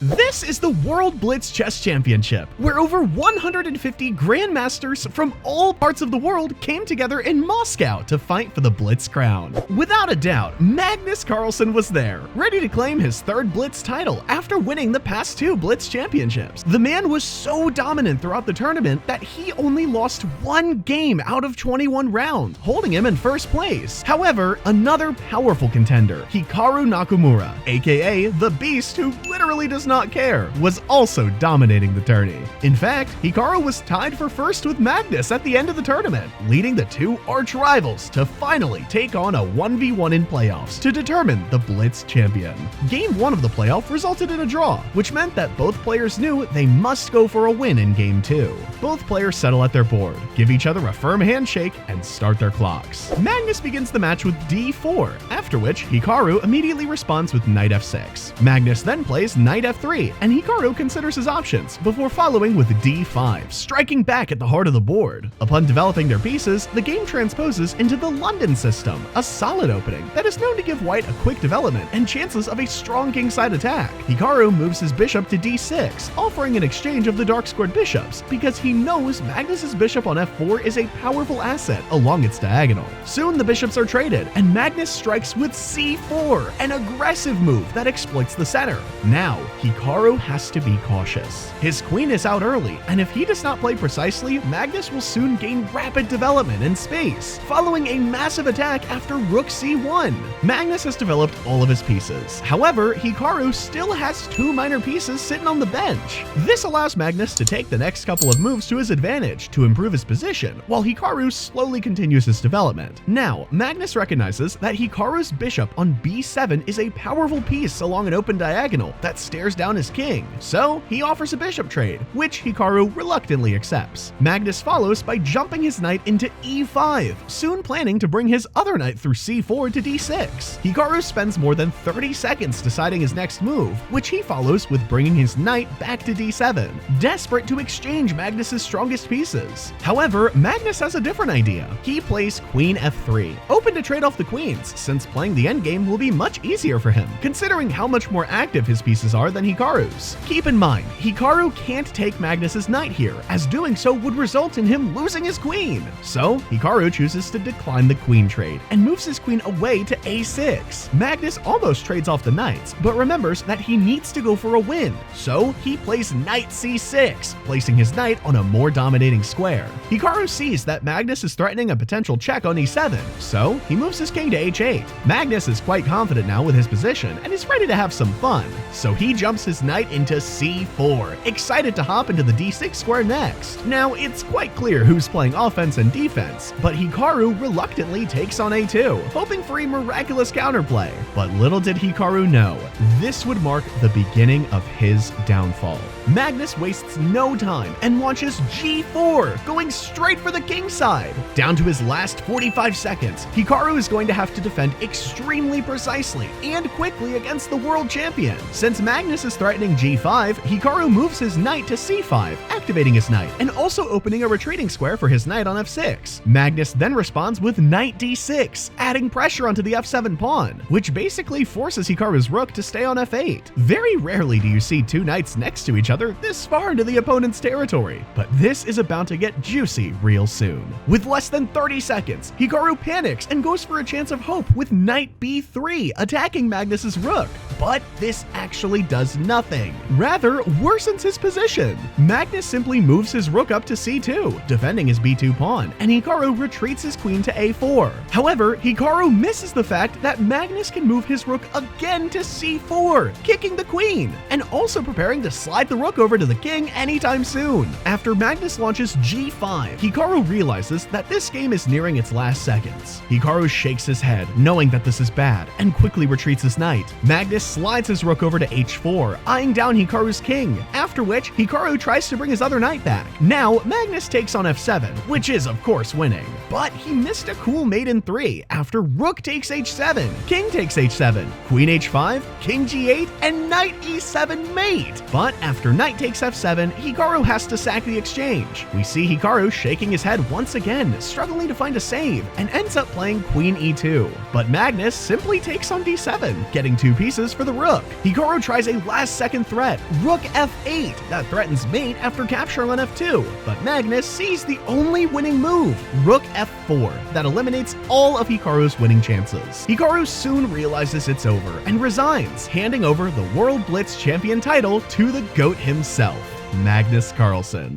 This is the World Blitz Chess Championship, where over 150 grandmasters from all parts of the world came together in Moscow to fight for the Blitz crown. Without a doubt, Magnus Carlsen was there, ready to claim his third Blitz title after winning the past two Blitz championships. The man was so dominant throughout the tournament that he only lost one game out of 21 rounds, holding him in first place. However, another powerful contender, Hikaru Nakamura, aka the Beast who literally does not care, was also dominating the tourney. In fact, Hikaru was tied for first with Magnus at the end of the tournament, leading the two arch rivals to finally take on a 1v1 in playoffs to determine the Blitz champion. Game 1 of the playoff resulted in a draw, which meant that both players knew they must go for a win in Game 2. Both players settle at their board, give each other a firm handshake, and start their clocks. Magnus begins the match with d4, after which Hikaru immediately responds with knight f6. Magnus then plays knight f3, and Hikaru considers his options before following with d5, striking back at the heart of the board. Upon developing their pieces, the game transposes into the London system, a solid opening that is known to give white a quick development and chances of a strong kingside attack. Hikaru moves his bishop to d6, offering an exchange of the dark-squared bishops because he knows Magnus's bishop on f4 is a powerful asset along its diagonal. Soon the bishops are traded, and Magnus strikes with c4, an aggressive move that exploits the center. Now, Hikaru has to be cautious. His queen is out early, and if he does not play precisely, Magnus will soon gain rapid development in space, following a massive attack after rook c1. Magnus has developed all of his pieces. However, Hikaru still has two minor pieces sitting on the bench. This allows Magnus to take the next couple of moves to his advantage to improve his position, while Hikaru slowly continues his development. Now, Magnus recognizes that Hikaru's bishop on b7 is a powerful piece along an open diagonal that stares down his king, so he offers a bishop trade, which Hikaru reluctantly accepts. Magnus follows by jumping his knight into e5, soon planning to bring his other knight through c4 to d6. Hikaru spends more than 30 seconds deciding his next move, which he follows with bringing his knight back to d7, desperate to exchange Magnus's strongest pieces. However, Magnus has a different idea. He plays queen f3, open to trade off the queens, since playing the endgame will be much easier for him, considering how much more active his pieces are than Hikaru's. Keep in mind, Hikaru can't take Magnus's knight here, as doing so would result in him losing his queen. So, Hikaru chooses to decline the queen trade and moves his queen away to a6. Magnus almost trades off the knights, but remembers that he needs to go for a win, so he plays knight c6, placing his knight on a more dominating square. Hikaru sees that Magnus is threatening a potential check on e7, so he moves his king to h8. Magnus is quite confident now with his position and is ready to have some fun, so he jumps his knight into c4, excited to hop into the d6 square next. Now, it's quite clear who's playing offense and defense, but Hikaru reluctantly takes on a2, hoping for a miraculous counterplay. But little did Hikaru know, this would mark the beginning of his downfall. Magnus wastes no time and launches g4, going straight for the king side. Down to his last 45 seconds, Hikaru is going to have to defend extremely precisely and quickly against the world champion. Since Magnus is threatening g5, Hikaru moves his knight to c5, activating his knight and also opening a retreating square for his knight on f6. Magnus then responds with knight d6, adding pressure onto the f7 pawn, which basically forces Hikaru's rook to stay on f8. Very rarely do you see two knights next to each other this far into the opponent's territory, but this is about to get juicy real soon. With less than 30 seconds, Hikaru panics and goes for a chance of hope with knight b3, attacking Magnus's rook, but this actually does nothing, rather worsens his position. Magnus simply moves his rook up to c2, defending his b2 pawn, and Hikaru retreats his queen to a4. However, Hikaru misses the fact that Magnus can move his rook again to c4, kicking the queen, and also preparing to slide the rook over to the king anytime soon. After Magnus launches g5, Hikaru realizes that this game is nearing its last seconds. Hikaru shakes his head, knowing that this is bad, and quickly retreats his knight. Magnus slides his rook over to h4, eyeing down Hikaru's king, after which Hikaru tries to bring his other knight back. Now, Magnus takes on f7, which is of course winning, but he missed a cool mate in 3 after rook takes h7, king takes h7, queen h5, king g8, and knight e7 mate. But after knight takes f7, Hikaru has to sack the exchange. We see Hikaru shaking his head once again, struggling to find a save, and ends up playing queen e2. But Magnus simply takes on d7, getting two pieces for the rook. Hikaru tries a last-second threat, rook f8, that threatens mate after capturing on f2, but Magnus sees the only winning move, rook f4, that eliminates all of Hikaru's winning chances. Hikaru soon realizes it's over and resigns, handing over the World Blitz Champion title to the GOAT himself, Magnus Carlsen.